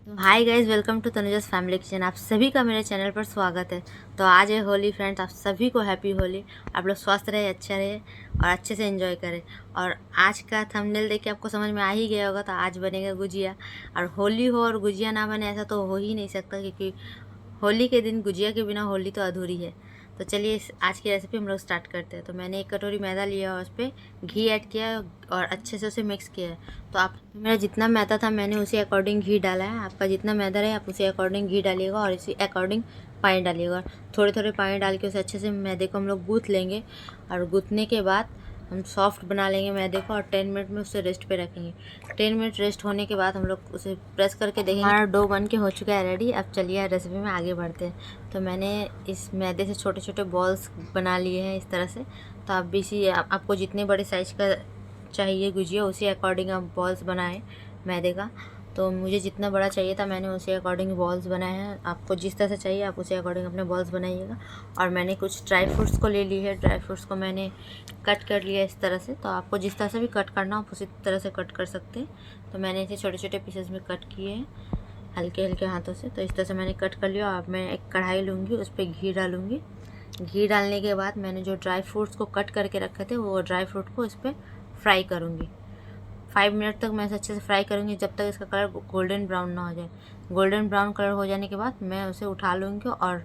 तो hi guys, welcome to Tanuja's family kitchen. आप सभी का मेरे चैनल पर स्वागत है। तो आज है होली फ्रेंड्स, आप सभी को हैप्पी होली। आप लोग स्वस्थ रहे, अच्छा रहे और अच्छे से एंजॉय करें। और आज का थंबनेल देख के आपको समझ में आ ही गया होगा, तो आज बनेगा गुजिया। और होली हो और गुजिया ना बने ऐसा तो हो ही नहीं सकता, क्योंकि होली के दिन गुजिया के बिना होली तो अधूरी है। तो चलिए आज की रेसिपी हम लोग स्टार्ट करते हैं। तो मैंने एक कटोरी मैदा लिया और उस पर घी ऐड किया है और अच्छे से उसे मिक्स किया है। तो आप मेरा जितना मैदा था मैंने उसी अकॉर्डिंग घी डाला है। आपका जितना मैदा रहे आप उसी अकॉर्डिंग घी डालिएगा और इसी अकॉर्डिंग पानी डालिएगा। थोड़े थोड़े पानी डाल के उसे अच्छे से मैदे को हम लोग गूँथ लेंगे। और गूँथने के बाद हम सॉफ्ट बना लेंगे मैदे को और 10 मिनट में उसे रेस्ट पे रखेंगे। 10 मिनट रेस्ट होने के बाद हम लोग उसे प्रेस करके देखेंगे। हमारा डो बन के हो चुका है रेडी। अब चलिए रेसिपी में आगे बढ़ते हैं। तो मैंने इस मैदे से छोटे छोटे बॉल्स बना लिए हैं इस तरह से। तो आप भी इसी आपको जितने बड़े साइज़ का चाहिए गुजिया उसी अकॉर्डिंग आप बॉल्स बनाएं मैदे का। तो मुझे जितना बड़ा चाहिए था मैंने उसी अकॉर्डिंग बॉल्स बनाए हैं। आपको जिस तरह से चाहिए आप उसी अकॉर्डिंग अपने बॉल्स बनाइएगा। और मैंने कुछ ड्राई फ्रूट्स को ले ली है। ड्राई फ्रूट्स को मैंने कट कर लिया इस तरह से। तो आपको जिस तरह से भी कट करना हो आप उसी तरह से कट कर सकते हैं। तो मैंने इसे छोटे छोटे पीसेस में कट किए हैं हल्के हल्के हाथों से। तो इस तरह से मैंने कट कर लिया। और मैं एक कढ़ाई लूँगी, उस पर घी डालूँगी। घी डालने के बाद मैंने जो ड्राई फ्रूट्स को कट करके रखे थे वो ड्राई फ्रूट को इस पर फ्राई करूँगी। 5 मिनट तक मैं इसे अच्छे से फ्राई करूँगी, जब तक इसका कलर गोल्डन ब्राउन ना हो जाए। गोल्डन ब्राउन कलर हो जाने के बाद मैं उसे उठा लूँगी। और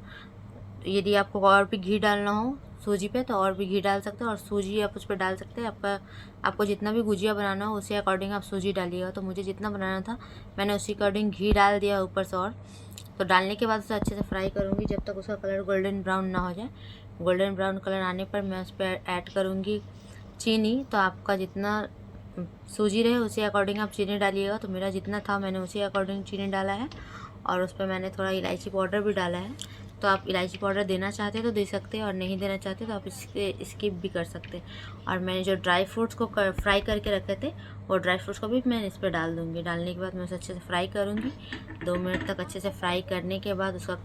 यदि आपको और भी घी डालना हो सूजी पे तो और भी घी डाल सकते हो, और सूजी आप उस पर डाल सकते हैं। आपको जितना भी गुजिया बनाना हो उसी अकॉर्डिंग आप सूजी डालिएगा। तो मुझे जितना बनाना था मैंने उसी अकॉर्डिंग घी डाल दिया ऊपर से। और तो डालने के बाद उसे अच्छे से फ्राई करूँगी जब तक उसका कलर गोल्डन ब्राउन ना हो जाए। गोल्डन ब्राउन कलर आने पर मैं उस पर ऐड करूँगी चीनी। तो आपका जितना सूजी रहे उसी अकॉर्डिंग आप चीनी डालिएगा। तो मेरा जितना था मैंने उसी अकॉर्डिंग चीनी डाला है। और उस पर मैंने थोड़ा इलायची पाउडर भी डाला है। तो आप इलायची पाउडर देना चाहते हैं तो दे सकते हैं, और नहीं देना चाहते तो आप इसके स्किप भी कर सकते हैं। और मैंने जो ड्राई फ्रूट्स को फ्राई करके रखे थे वो ड्राई फ्रूट्स को भी मैं इस पर डाल दूँगी। डालने के बाद मैं उसे अच्छे से फ्राई करूँगी। 2 मिनट तक अच्छे से फ्राई करने के बाद उसका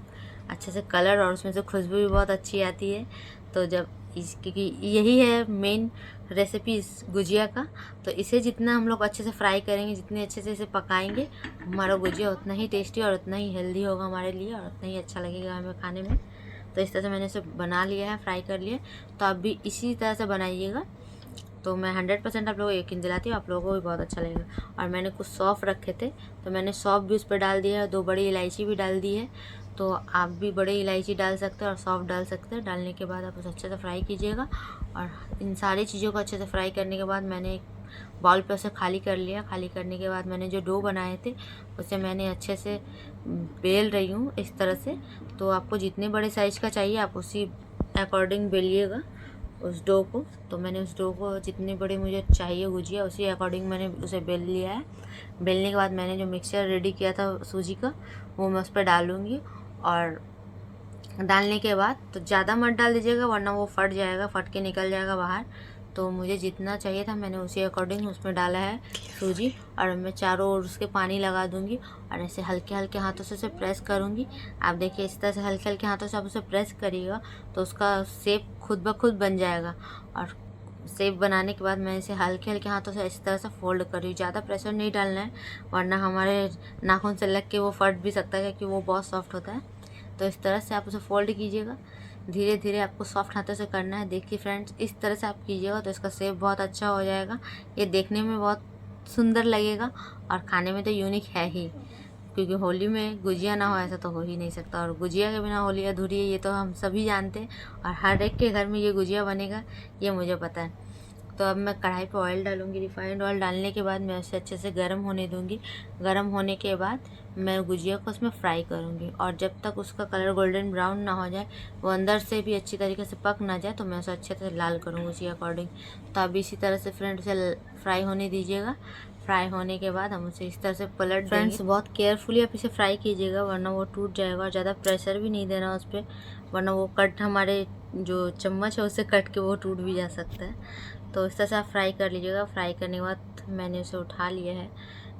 अच्छे से कलर और उसमें से खुशबू भी बहुत अच्छी आती है। तो जब क्योंकि यही है मेन रेसिपी इस गुजिया का। तो इसे जितना हम लोग अच्छे से फ्राई करेंगे, जितने अच्छे से इसे पकाएंगे, हमारा गुजिया उतना ही टेस्टी और उतना ही हेल्दी होगा हमारे लिए और उतना ही अच्छा लगेगा हमें खाने में। तो इस तरह से मैंने इसे बना लिया है, फ्राई कर लिया। तो आप भी इसी तरह से बनाइएगा। तो मैं 100% आप लोगों को यकीन दिलाती हूँ आप लोगों को भी बहुत अच्छा लगेगा। और मैंने कुछ सौंफ रखे थे तो मैंने सौंफ भी उस पर डाल दिया है। 2 बड़ी इलायची भी डाल दी है। तो आप भी बड़ी इलायची डाल सकते हैं और सौंफ डाल सकते हैं। डालने के बाद आप उसे अच्छे से फ्राई कीजिएगा। और इन सारी चीज़ों को अच्छे से फ्राई करने के बाद मैंने एक बाउल पे उसे खाली कर लिया। खाली करने के बाद मैंने जो डो बनाए थे उसे मैंने अच्छे से बेल रही हूँ इस तरह से। तो आपको जितने बड़े साइज़ का चाहिए आप उसी अकॉर्डिंग बेलिएगा उस डो को। तो मैंने उस डो को जितनी बड़ी मुझे चाहिए गुजिया उसी अकॉर्डिंग मैंने उसे बेल लिया है। बेलने के बाद मैंने जो मिक्सचर रेडी किया था सूजी का वो मैं उस पर डालूँगी। और डालने के बाद तो ज़्यादा मत डाल दीजिएगा वरना वो फट जाएगा, फट के निकल जाएगा बाहर। तो मुझे जितना चाहिए था मैंने उसी अकॉर्डिंग उसमें डाला है सूजी। और मैं चारों ओर उसके पानी लगा दूंगी और ऐसे हल्के हल्के हाथों से उसे प्रेस करूंगी। आप देखिए इस तरह से हल्के हल्के हाथों से आप उसे प्रेस करिएगा तो उसका शेप खुद ब खुद बन जाएगा। और शेप बनाने के बाद मैं इसे हल्के हल्के हाथों से इस तरह से फोल्ड कर रही हूँ। ज़्यादा प्रेशर नहीं डालना है वरना हमारे नाखून से लग के वो फट भी सकता है क्योंकि वो बहुत सॉफ्ट होता है। तो इस तरह से आप उसे फोल्ड कीजिएगा। धीरे धीरे आपको सॉफ्ट हाथों से करना है। देखिए फ्रेंड्स इस तरह से आप कीजिएगा तो इसका शेप बहुत अच्छा हो जाएगा। ये देखने में बहुत सुंदर लगेगा और खाने में तो यूनिक है ही, क्योंकि होली में गुजिया ना हो ऐसा तो हो ही नहीं सकता। और गुजिया के बिना होली अधूरी है ये तो हम सभी जानते हैं। और हर एक के घर में ये गुजिया बनेगा ये मुझे पता है। तो अब मैं कढ़ाई पे ऑयल डालूंगी। रिफाइंड ऑयल डालने के बाद मैं उसे अच्छे से गर्म होने दूंगी। गर्म होने के बाद मैं गुजिया को उसमें फ्राई करूंगी। और जब तक उसका कलर गोल्डन ब्राउन ना हो जाए, वो अंदर से भी अच्छी तरीके से पक ना जाए, तो मैं उसे अच्छे से लाल करूँगी उसी अकॉर्डिंग। तो अब इसी तरह से फ्रेंड उसे फ्राई होने दीजिएगा। फ्राई होने के बाद हम उसे इस तरह से पलट देंगे। फ्रेंड्स बहुत केयरफुली आप इसे फ्राई कीजिएगा वरना वो टूट जाएगा। और ज़्यादा प्रेशर भी नहीं देना उस पर वरना वो कट हमारे जो चम्मच है उससे कट के वो टूट भी जा सकता है। तो इस तरह से आप फ्राई कर लीजिएगा। फ्राई करने के बाद मैंने उसे उठा लिया है।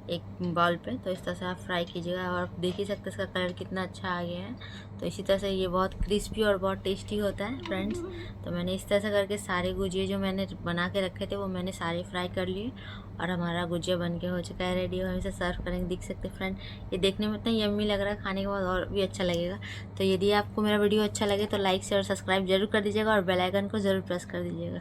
एक बाउल पे। तो इस तरह से आप फ्राई कीजिएगा और आप देख ही सकते हैं इसका कलर कितना अच्छा आ गया है। तो इसी तरह से ये बहुत क्रिस्पी और बहुत टेस्टी होता है फ्रेंड्स। तो मैंने इस तरह से करके सारे गुजिया जो मैंने बना के रखे थे वो मैंने सारे फ्राई कर लिए और हमारा गुजिया बन के हो चुका है रेडी। हम इसे सर्व करेंगे, देख सकते हैं फ्रेंड। ये देखने में इतना यम्मी लग रहा है, खाने के बाद और भी अच्छा लगेगा। तो यदि आपको मेरा वीडियो अच्छा लगे तो लाइक शेयर सब्सक्राइब जरूर कर दीजिएगा और बेल आइकन को ज़रूर प्रेस कर दीजिएगा।